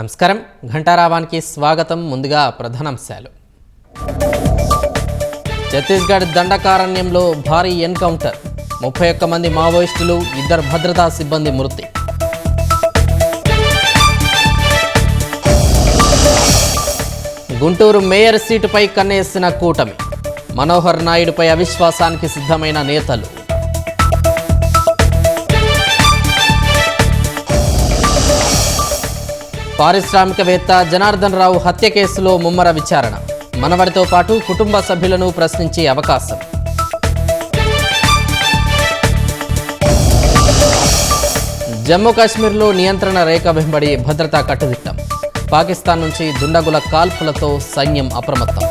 నమస్కారం ఘంటారావానికి స్వాగతం. ముందుగా ప్రధానాంశాలు. ఛత్తీస్గఢ్ దండకారణ్యంలో భారీ ఎన్కౌంటర్, 31 మంది మావోయిస్టులు, 2 భద్రతా సిబ్బంది మృతి. గుంటూరు మేయర్ సీటుపై కన్నేసిన కూటమి, మనోహర్ నాయుడుపై అవిశ్వాసానికి సిద్ధమైన నేతలు. పారిశ్రామికవేత్త జనార్దన్ రావు హత్య కేసులో ముమ్మర విచారణ, మనవడితో పాటు కుటుంబ సభ్యులను ప్రశ్నించే అవకాశం. జమ్మూ కాశ్మీర్లో నియంత్రణ రేఖ వెంబడి భద్రతా కట్టుదిట్టం, పాకిస్తాన్ నుంచి దుండగుల కాల్పులతో సైన్యం అప్రమత్తం.